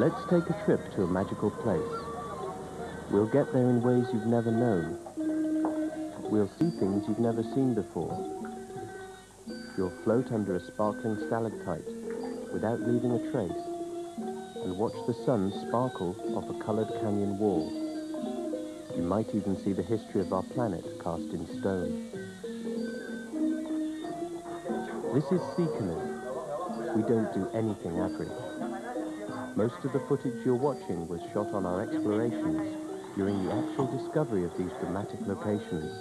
Let's take a trip to a magical place. We'll get there in ways you've never known. We'll see things you've never seen before. You'll float under a sparkling stalactite without leaving a trace and watch the sun sparkle off a colored canyon wall. You might even see the history of our planet cast in stone. This is SeaCanoe. We don't do anything average. Most of the footage you're watching was shot on our explorations during the actual discovery of these dramatic locations.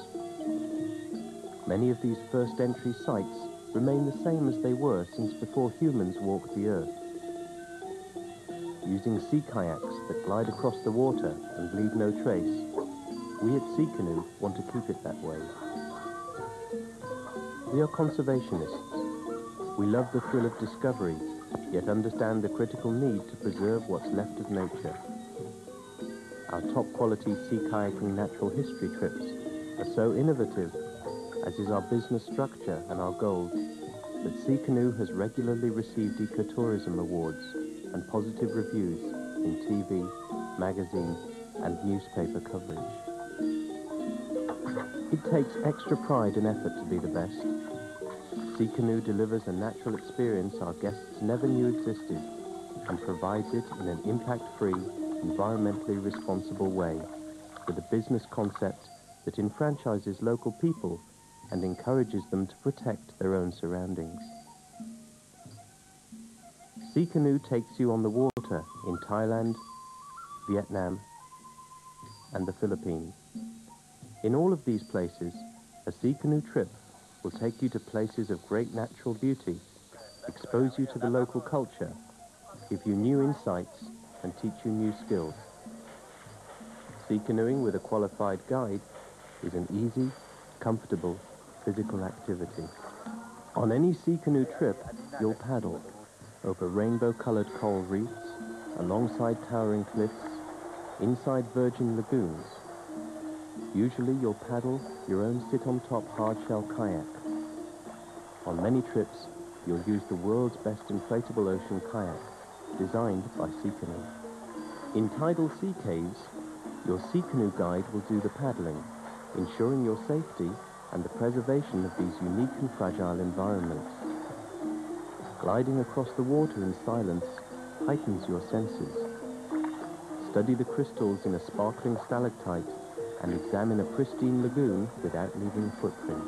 Many of these first entry sites remain the same as they were since before humans walked the earth. Using sea kayaks that glide across the water and leave no trace, we at SeaCanoe want to keep it that way. We are conservationists. We love the thrill of discovery, yet understand the critical need to preserve what's left of nature. Our top-quality sea kayaking natural history trips are so innovative, as is our business structure and our goals, that SeaCanoe has regularly received ecotourism awards and positive reviews in TV, magazine, and newspaper coverage. It takes extra pride and effort to be the best. SeaCanoe delivers a natural experience our guests never knew existed and provides it in an impact-free, environmentally responsible way with a business concept that enfranchises local people and encourages them to protect their own surroundings. SeaCanoe takes you on the water in Thailand, Vietnam, and the Philippines. In all of these places, a SeaCanoe trip will take you to places of great natural beauty, expose you to the local culture, give you new insights, and teach you new skills. SeaCanoeing with a qualified guide is an easy, comfortable, physical activity. On any SeaCanoe trip, you'll paddle over rainbow-colored coral reefs, alongside towering cliffs, inside virgin lagoons. Usually you'll paddle your own sit-on-top hard-shell kayak. On many trips, you'll use the world's best inflatable ocean kayak, designed by SeaCanoe. In tidal sea caves, your SeaCanoe guide will do the paddling, ensuring your safety and the preservation of these unique and fragile environments. Gliding across the water in silence heightens your senses. Study the crystals in a sparkling stalactite and examine a pristine lagoon without leaving a footprint.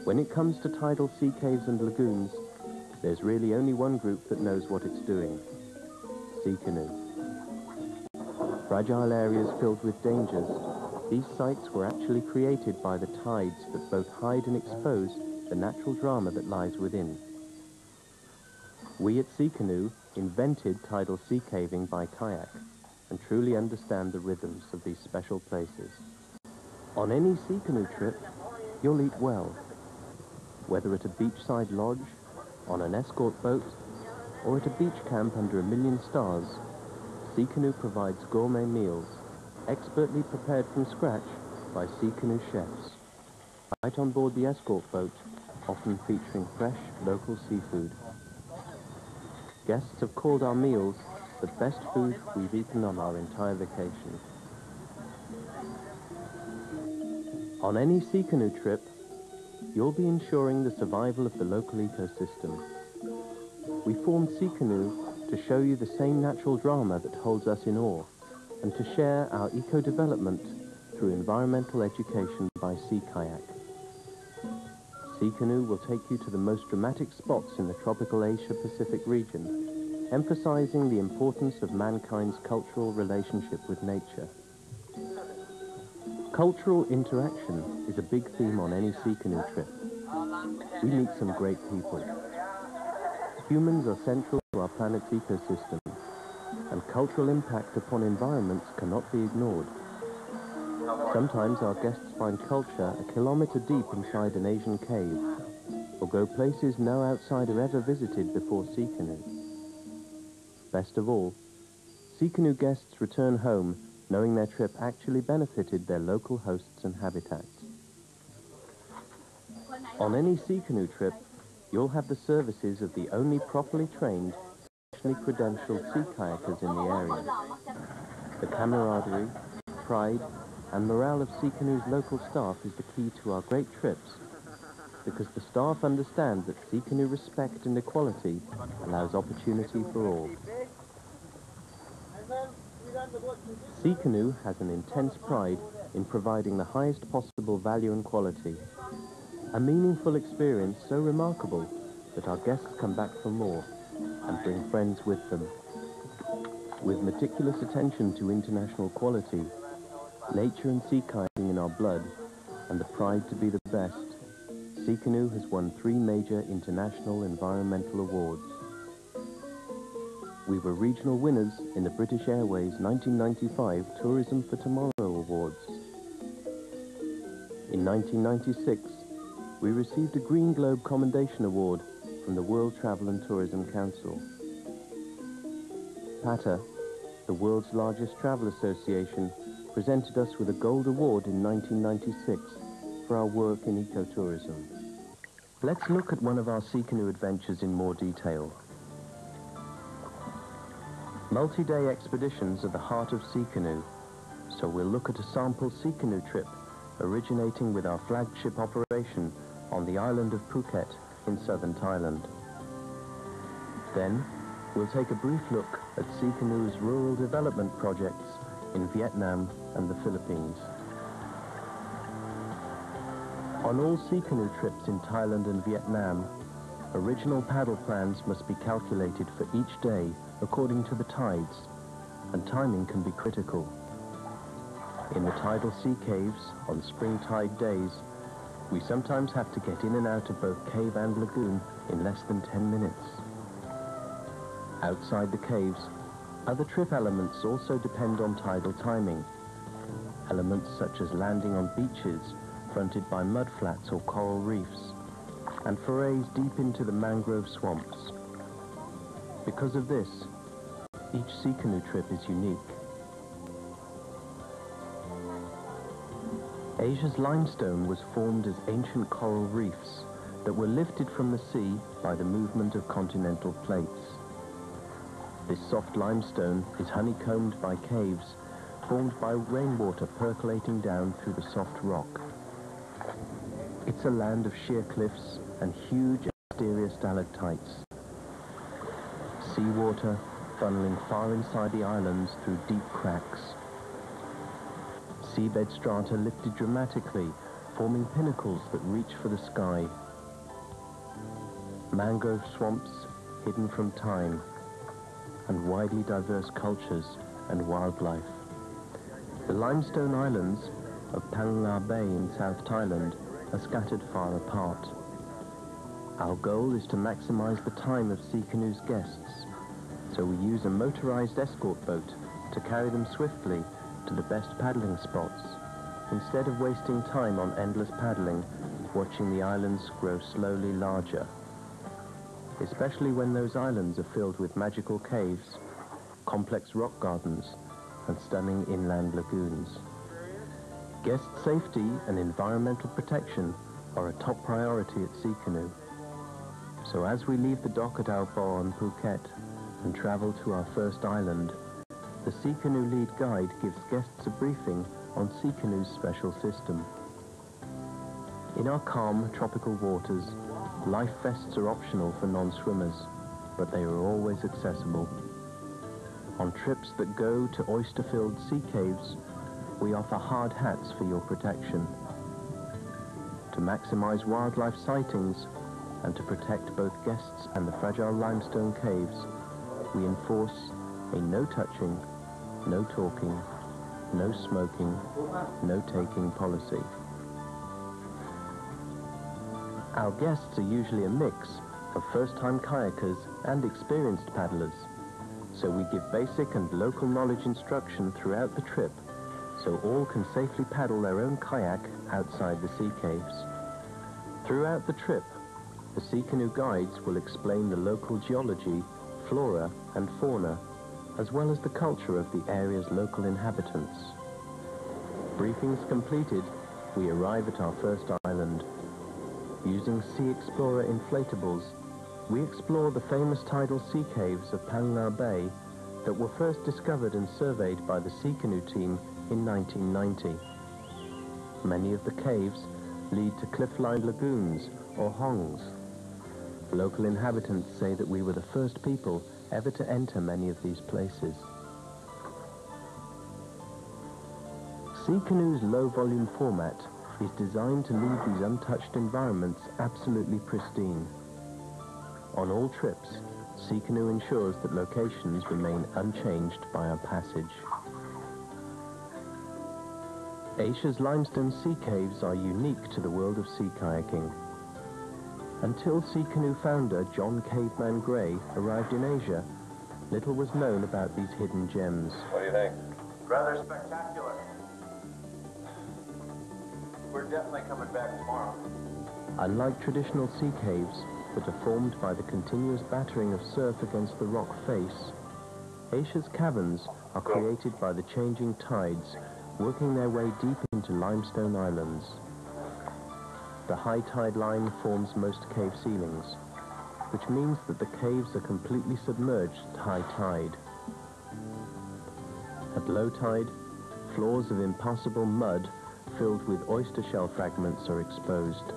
When it comes to tidal sea caves and lagoons, there's really only one group that knows what it's doing: SeaCanoe. Fragile areas filled with dangers, these sites were actually created by the tides that both hide and expose the natural drama that lies within. We at SeaCanoe invented tidal sea caving by kayak and truly understand the rhythms of these special places. On any SeaCanoe trip, you'll eat well. Whether at a beachside lodge, on an escort boat, or at a beach camp under a million stars, SeaCanoe provides gourmet meals, expertly prepared from scratch by SeaCanoe chefs. Right on board the escort boat, often featuring fresh, local seafood. Guests have called our meals the best food we've eaten on our entire vacation. On any SeaCanoe trip, you'll be ensuring the survival of the local ecosystem. We formed SeaCanoe to show you the same natural drama that holds us in awe, and to share our eco-development through environmental education by Sea Kayak. SeaCanoe will take you to the most dramatic spots in the tropical Asia-Pacific region, emphasizing the importance of mankind's cultural relationship with nature. Cultural interaction is a big theme on any SeaCanoe trip. We meet some great people. Humans are central to our planet's ecosystem, and cultural impact upon environments cannot be ignored. Sometimes our guests find culture a kilometer deep inside an Asian cave, or go places no outsider ever visited before SeaCanoe. Best of all, SeaCanoe guests return home knowing their trip actually benefited their local hosts and habitats. On any SeaCanoe trip, you'll have the services of the only properly trained internationally credentialed sea kayakers in the area. The camaraderie, pride, and morale of SeaCanoe's local staff is the key to our great trips, because the staff understand that SeaCanoe respect and equality allows opportunity for all. SeaCanoe has an intense pride in providing the highest possible value and quality. A meaningful experience so remarkable that our guests come back for more and bring friends with them. With meticulous attention to international quality, nature and sea kayaking in our blood, and the pride to be the best, SeaCanoe has won 3 major international environmental awards. We were regional winners in the British Airways 1995 Tourism for Tomorrow Awards. In 1996, we received a Green Globe Commendation Award from the World Travel and Tourism Council. PATA, the world's largest travel association, presented us with a Gold Award in 1996 for our work in ecotourism. Let's look at one of our SeaCanoe adventures in more detail. Multi-day expeditions are the heart of SeaCanoe, so we'll look at a sample SeaCanoe trip originating with our flagship operation on the island of Phuket in southern Thailand. Then, we'll take a brief look at SeaCanoe's rural development projects in Vietnam and the Philippines. On all SeaCanoe trips in Thailand and Vietnam, original paddle plans must be calculated for each day according to the tides, and timing can be critical. In the tidal sea caves on spring tide days, we sometimes have to get in and out of both cave and lagoon in less than 10 minutes. Outside the caves, other trip elements also depend on tidal timing. Elements such as landing on beaches fronted by mudflats or coral reefs, and forays deep into the mangrove swamps. Because of this, each SeaCanoe trip is unique. Asia's limestone was formed as ancient coral reefs that were lifted from the sea by the movement of continental plates. This soft limestone is honeycombed by caves formed by rainwater percolating down through the soft rock. It's a land of sheer cliffs and huge exterior stalactites. Seawater funneling far inside the islands through deep cracks. Seabed strata lifted dramatically, forming pinnacles that reach for the sky. Mangrove swamps hidden from time, and widely diverse cultures and wildlife. The limestone islands of Phang Nga Bay in South Thailand are scattered far apart. Our goal is to maximize the time of SeaCanoe's guests, so we use a motorized escort boat to carry them swiftly to the best paddling spots, instead of wasting time on endless paddling, watching the islands grow slowly larger. Especially when those islands are filled with magical caves, complex rock gardens, and stunning inland lagoons. Guest safety and environmental protection are a top priority at SeaCanoe. So as we leave the dock at Ao Bo on Phuket and travel to our first island, the SeaCanoe lead guide gives guests a briefing on SeaCanoe's special system. In our calm, tropical waters, life vests are optional for non-swimmers, but they are always accessible. On trips that go to oyster-filled sea caves, we offer hard hats for your protection. To maximize wildlife sightings and to protect both guests and the fragile limestone caves, we enforce a no touching, no talking, no smoking, no taking policy. Our guests are usually a mix of first-time kayakers and experienced paddlers, so we give basic and local knowledge instruction throughout the trip, so all can safely paddle their own kayak outside the sea caves. Throughout the trip, the SeaCanoe guides will explain the local geology, flora and fauna, as well as the culture of the area's local inhabitants. Briefings completed, we arrive at our first island. Using Sea Explorer inflatables, we explore the famous tidal sea caves of Pangar Bay that were first discovered and surveyed by the SeaCanoe team in 1990. Many of the caves lead to cliff-lined lagoons or hongs. Local inhabitants say that we were the first people ever to enter many of these places. SeaCanoe's low-volume format is designed to leave these untouched environments absolutely pristine. On all trips, SeaCanoe ensures that locations remain unchanged by our passage. Asia's limestone sea caves are unique to the world of sea kayaking. Until SeaCanoe founder John Caveman Gray arrived in Asia, little was known about these hidden gems. What do you think? Rather spectacular. We're definitely coming back tomorrow. Unlike traditional sea caves that are formed by the continuous battering of surf against the rock face, Asia's caverns are created by the changing tides working their way deep into limestone islands. The high tide line forms most cave ceilings, which means that the caves are completely submerged at high tide. At low tide, floors of impassable mud filled with oyster shell fragments are exposed.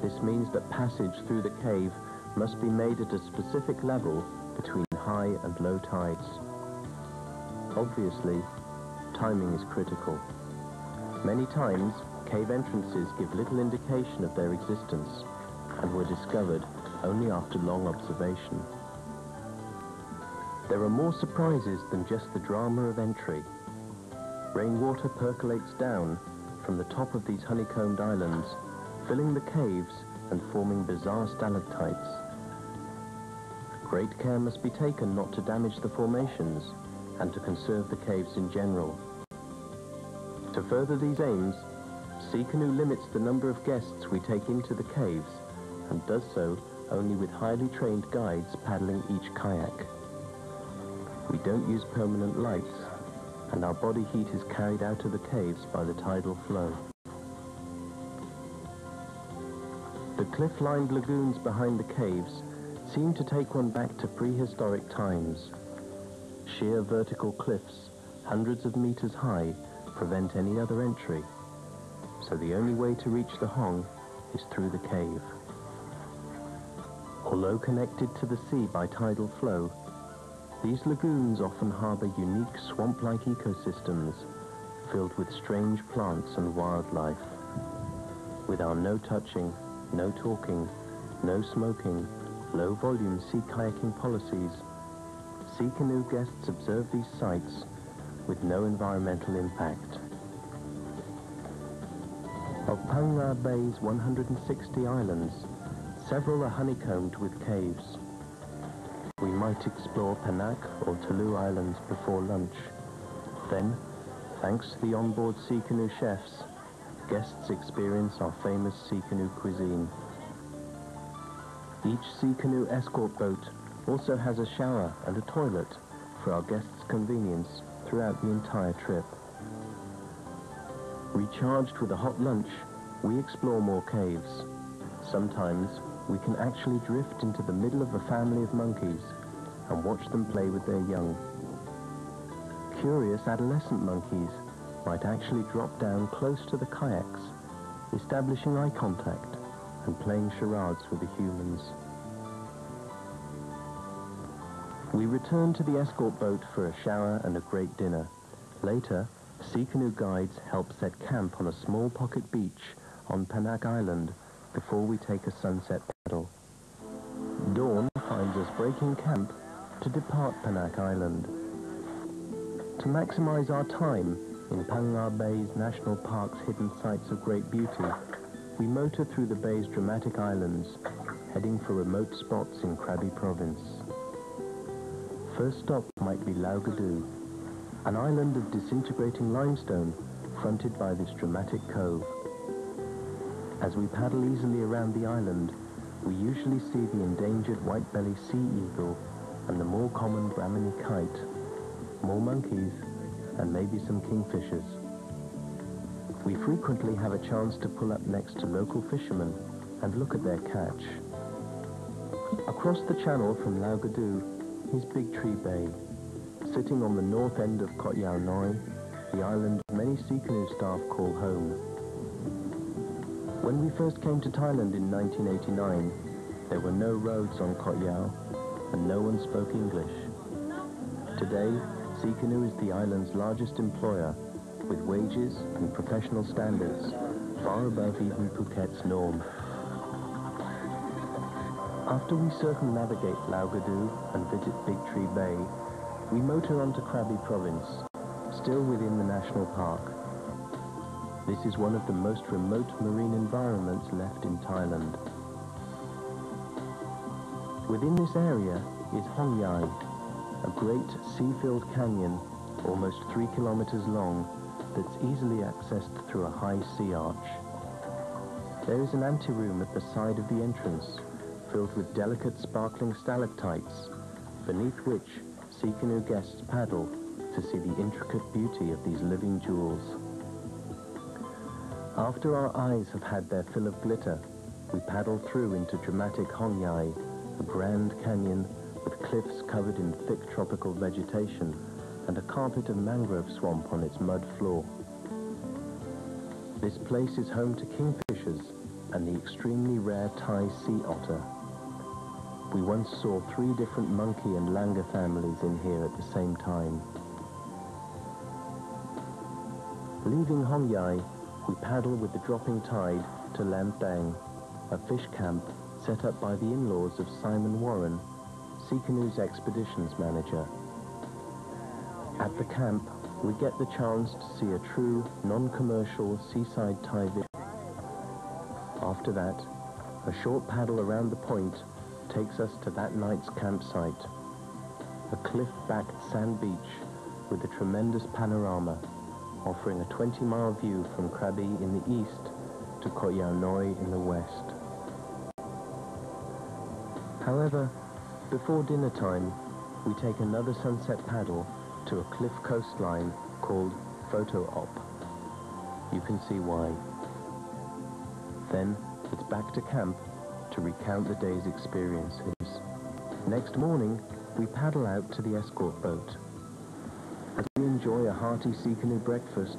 This means that passage through the cave must be made at a specific level between high and low tides. Obviously, timing is critical. Many times, cave entrances give little indication of their existence and were discovered only after long observation. There are more surprises than just the drama of entry. Rainwater percolates down from the top of these honeycombed islands, filling the caves and forming bizarre stalactites. Great care must be taken not to damage the formations and to conserve the caves in general. To further these aims, SeaCanoe limits the number of guests we take into the caves and does so only with highly trained guides paddling each kayak. We don't use permanent lights, and our body heat is carried out of the caves by the tidal flow. The cliff-lined lagoons behind the caves seem to take one back to prehistoric times. Sheer vertical cliffs, hundreds of meters high, prevent any other entry, so the only way to reach the hong is through the cave. Although connected to the sea by tidal flow, these lagoons often harbor unique swamp-like ecosystems filled with strange plants and wildlife. With our no touching, no talking, no smoking, low-volume sea kayaking policies, SeaCanoe guests observe these sites with no environmental impact. Of Pangar Bay's 160 islands, several are honeycombed with caves. We might explore Penac or Tulu Islands before lunch. Then, thanks to the onboard SeaCanoe chefs, guests experience our famous SeaCanoe cuisine. Each SeaCanoe escort boat also has a shower and a toilet for our guests' convenience throughout the entire trip. Recharged with a hot lunch, we explore more caves. Sometimes we can actually drift into the middle of a family of monkeys and watch them play with their young. Curious adolescent monkeys might actually drop down close to the kayaks, establishing eye contact and playing charades with the humans. We return to the escort boat for a shower and a great dinner. Later, SeaCanoe guides help set camp on a small pocket beach on Penac Island before we take a sunset paddle. Dawn finds us breaking camp to depart Penac Island. To maximize our time in Pangar Bay's National Park's hidden sites of great beauty, we motor through the bay's dramatic islands, heading for remote spots in Krabi Province. First stop might be Laugadu, an island of disintegrating limestone fronted by this dramatic cove. As we paddle easily around the island, we usually see the endangered white-bellied sea eagle and the more common Brahminy kite, more monkeys, and maybe some kingfishers. We frequently have a chance to pull up next to local fishermen and look at their catch. Across the channel from Lao Gadu is Big Tree Bay. Sitting on the north end of Koh Yao Noi, the island many SeaCanoe staff call home. When we first came to Thailand in 1989, there were no roads on Koh Yao and no one spoke English. Today, SeaCanoe is the island's largest employer, with wages and professional standards far above even Phuket's norm. After we circumnavigate Lao Gadu and visit Big Tree Bay, we motor onto Krabi Province, still within the national park. This is one of the most remote marine environments left in Thailand. Within this area is Hong Yai, a great sea-filled canyon almost 3 kilometers long that's easily accessed through a high sea arch. There is an anteroom at the side of the entrance, filled with delicate sparkling stalactites, beneath which SeaCanoe guests paddle to see the intricate beauty of these living jewels. After our eyes have had their fill of glitter, we paddle through into dramatic Hong Yai, a grand canyon with cliffs covered in thick tropical vegetation and a carpet of mangrove swamp on its mud floor. This place is home to kingfishers and the extremely rare Thai sea otter. We once saw 3 different monkey and langur families in here at the same time. Leaving Hong Yai, we paddle with the dropping tide to Lam Thang, a fish camp set up by the in-laws of Simon Warren, SeaCanoe's expeditions manager. At the camp, we get the chance to see a true, non-commercial seaside Thai village. After that, a short paddle around the point takes us to that night's campsite, a cliff-backed sand beach with a tremendous panorama, offering a 20-mile view from Krabi in the east to Koh Yao Noi in the west. However, before dinner time, we take another sunset paddle to a cliff coastline called Photo Op. You can see why. Then it's back to camp to recount the day's experiences. Next morning, we paddle out to the escort boat. As we enjoy a hearty SeaCanoe breakfast,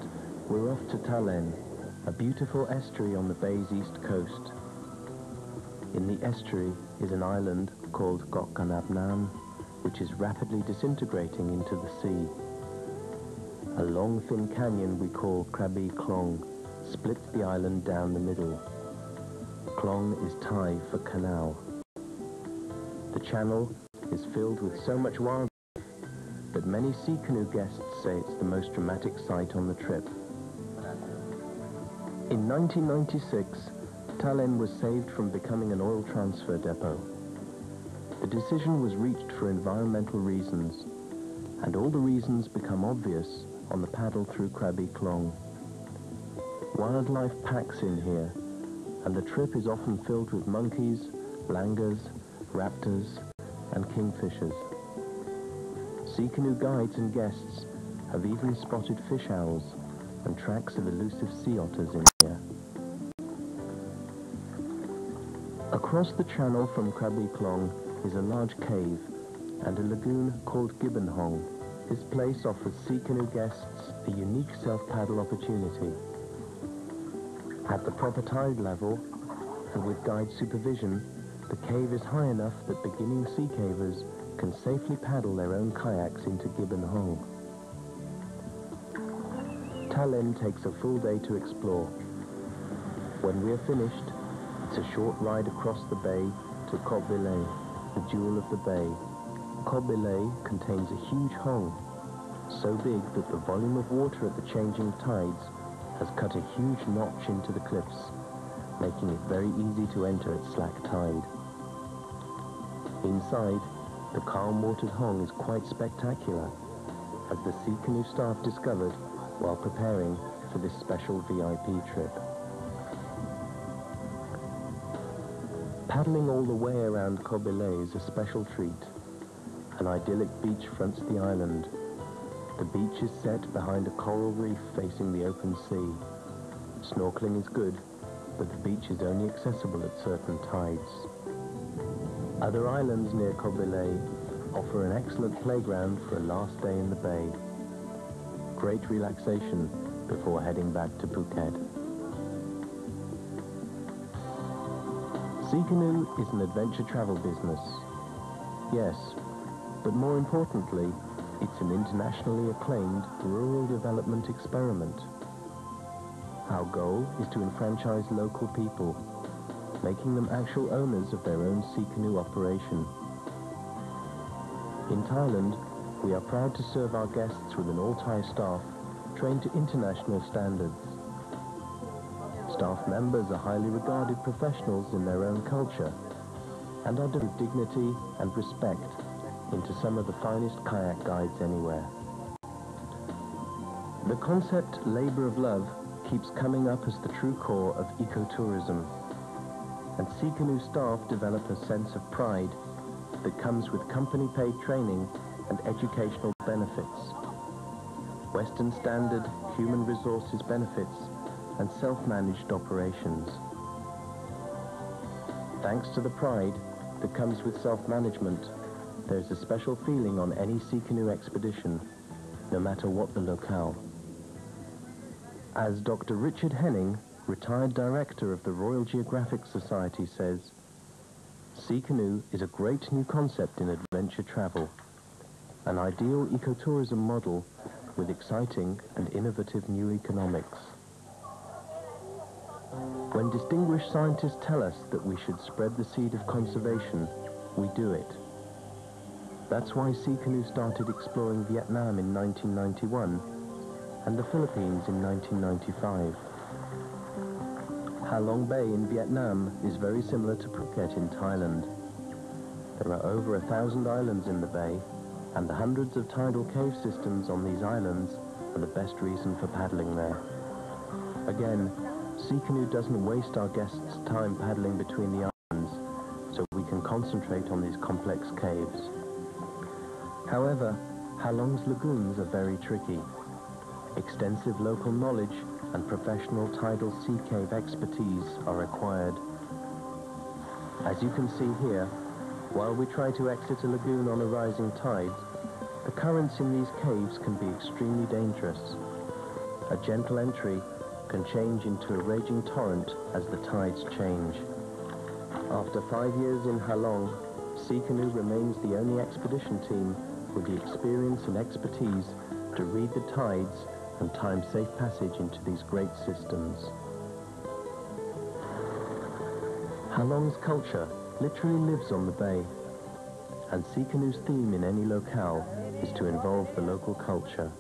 we're off to Thailand, a beautiful estuary on the bay's east coast. In the estuary is an island called Koh Kanap Nam, which is rapidly disintegrating into the sea. A long, thin canyon we call Krabi Klong splits the island down the middle. Klong is Thai for canal. The channel is filled with so much wildlife that many SeaCanoe guests say it's the most dramatic sight on the trip. In 1996, Thailand was saved from becoming an oil transfer depot. The decision was reached for environmental reasons, and all the reasons become obvious on the paddle through Krabi Klong. Wildlife packs in here, and the trip is often filled with monkeys, langurs, raptors, and kingfishers. SeaCanoe guides and guests have even spotted fish owls and tracks of elusive sea otters in here. Across the channel from Krabi Klong is a large cave and a lagoon called Gibbon Hong. This place offers SeaCanoe guests a unique self-paddle opportunity. At the proper tide level, and with guide supervision, the cave is high enough that beginning sea cavers can safely paddle their own kayaks into Gibbon Hong. Thailand takes a full day to explore. When we are finished, it's a short ride across the bay to Koh Bilay, the jewel of the bay. Koh Bilay contains a huge hong, so big that the volume of water at the changing tides has cut a huge notch into the cliffs, making it very easy to enter at slack tide. Inside, the calm-watered hong is quite spectacular, as the SeaCanoe staff discovered while preparing for this special VIP trip. Paddling all the way around Koh Bilay is a special treat. An idyllic beach fronts the island. The beach is set behind a coral reef facing the open sea. Snorkeling is good, but the beach is only accessible at certain tides. Other islands near Kobile offer an excellent playground for a last day in the bay. Great relaxation before heading back to Phuket. SeaCanoe is an adventure travel business. Yes, but more importantly, it's an internationally acclaimed rural development experiment. Our goal is to enfranchise local people, making them actual owners of their own SeaCanoe operation. In Thailand, we are proud to serve our guests with an all-Thai staff trained to international standards. Staff members are highly regarded professionals in their own culture and are with dignity and respect into some of the finest kayak guides anywhere. The concept labor of love keeps coming up as the true core of ecotourism, and SeaCanoe staff develop a sense of pride that comes with company-paid training and educational benefits, Western standard human resources benefits, and self-managed operations. Thanks to the pride that comes with self-management, there's a special feeling on any SeaCanoe expedition, no matter what the locale. As Dr. Richard Henning, retired director of the Royal Geographic Society, says, SeaCanoe is a great new concept in adventure travel, an ideal ecotourism model with exciting and innovative new economics. When distinguished scientists tell us that we should spread the seed of conservation, we do it. That's why SeaCanoe started exploring Vietnam in 1991 and the Philippines in 1995. Ha Long Bay in Vietnam is very similar to Phuket in Thailand. There are over 1,000 islands in the bay, and the hundreds of tidal cave systems on these islands are the best reason for paddling there. Again, SeaCanoe doesn't waste our guests' time paddling between the islands, so we can concentrate on these complex caves. However, Ha Long's lagoons are very tricky. Extensive local knowledge and professional tidal sea cave expertise are required. As you can see here, while we try to exit a lagoon on a rising tide, the currents in these caves can be extremely dangerous. A gentle entry can change into a raging torrent as the tides change. After 5 years in Ha Long, SeaCanoe remains the only expedition team with the experience and expertise to read the tides and time safe passage into these great systems. Ha Long's culture literally lives on the bay, and SeaCanoe's theme in any locale is to involve the local culture.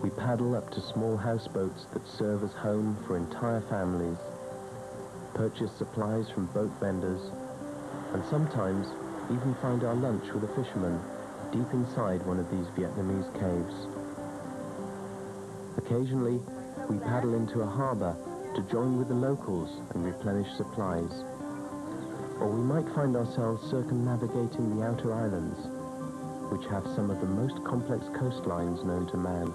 We paddle up to small houseboats that serve as home for entire families, purchase supplies from boat vendors, and sometimes even find our lunch with a fisherman deep inside one of these Vietnamese caves. Occasionally, we paddle into a harbour to join with the locals and replenish supplies. Or we might find ourselves circumnavigating the outer islands, which have some of the most complex coastlines known to man.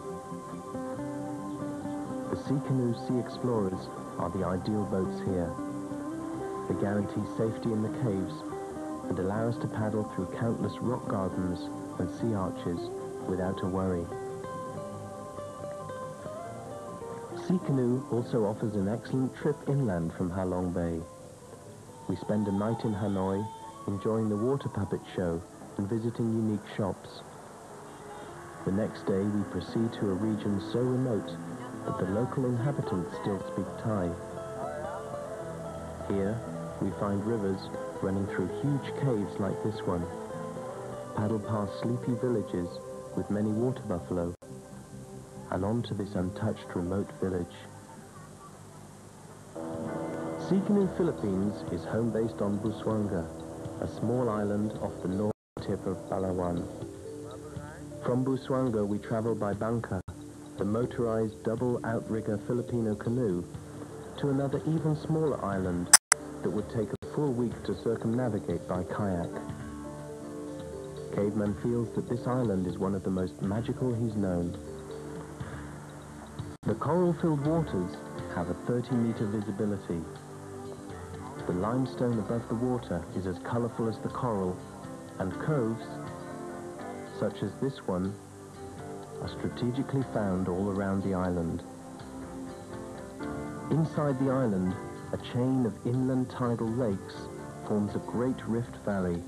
The SeaCanoe Sea Explorers are the ideal boats here. They guarantee safety in the caves and allow us to paddle through countless rock gardens and sea arches without a worry. SeaCanoe also offers an excellent trip inland from Ha Long Bay. We spend a night in Hanoi, enjoying the water puppet show and visiting unique shops. The next day we proceed to a region so remote that the local inhabitants still speak Thai. Here we find rivers running through huge caves like this one, paddle past sleepy villages with many water buffalo, and on to this untouched remote village. SeaCanoe Philippines is home-based on Busuanga, a small island off the north tip of Palawan. From Busuanga we travel by Bangka, the motorized double outrigger Filipino canoe, to another even smaller island that would take a full week to circumnavigate by kayak. Caveman feels that this island is one of the most magical he's known. The coral-filled waters have a 30-meter visibility. The limestone above the water is as colourful as the coral, and coves, such as this one, are strategically found all around the island. Inside the island, a chain of inland tidal lakes forms a great rift valley.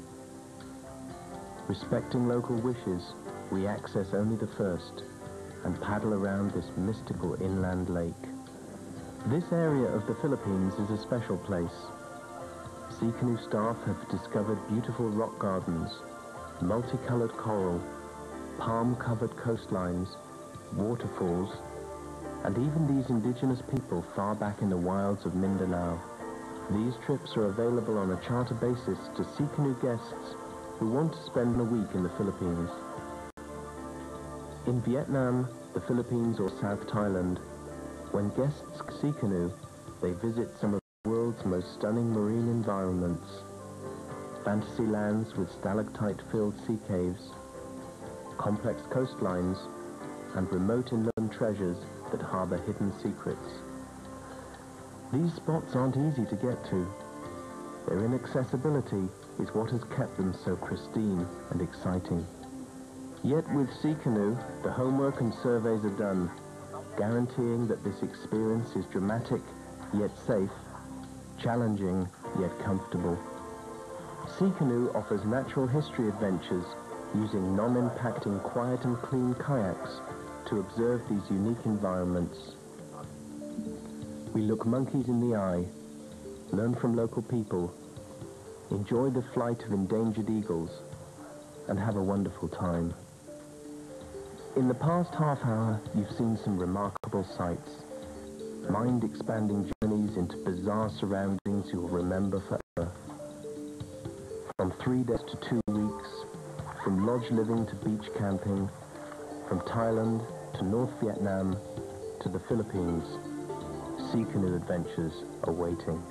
Respecting local wishes, we access only the first and paddle around this mystical inland lake. This area of the Philippines is a special place. SeaCanoe staff have discovered beautiful rock gardens, multicolored coral, palm-covered coastlines, waterfalls, and even these indigenous people far back in the wilds of Mindanao. These trips are available on a charter basis to SeaCanoe guests who want to spend a week in the Philippines. In Vietnam, the Philippines, or South Thailand, when guests SeaCanoe, they visit some of the world's most stunning marine environments. Fantasy lands with stalactite-filled sea caves, complex coastlines, and remote inland treasures that harbor hidden secrets. These spots aren't easy to get to. Their inaccessibility is what has kept them so pristine and exciting. Yet with SeaCanoe, the homework and surveys are done, guaranteeing that this experience is dramatic yet safe, challenging yet comfortable. SeaCanoe offers natural history adventures using non-impacting quiet and clean kayaks to observe these unique environments. We look monkeys in the eye, learn from local people, enjoy the flight of endangered eagles, and have a wonderful time. In the past half hour, you've seen some remarkable sights, mind-expanding journeys into bizarre surroundings you'll remember forever. From 3 days to 2 weeks, from lodge living to beach camping, from Thailand to North Vietnam to the Philippines, SeaCanoe adventures are waiting.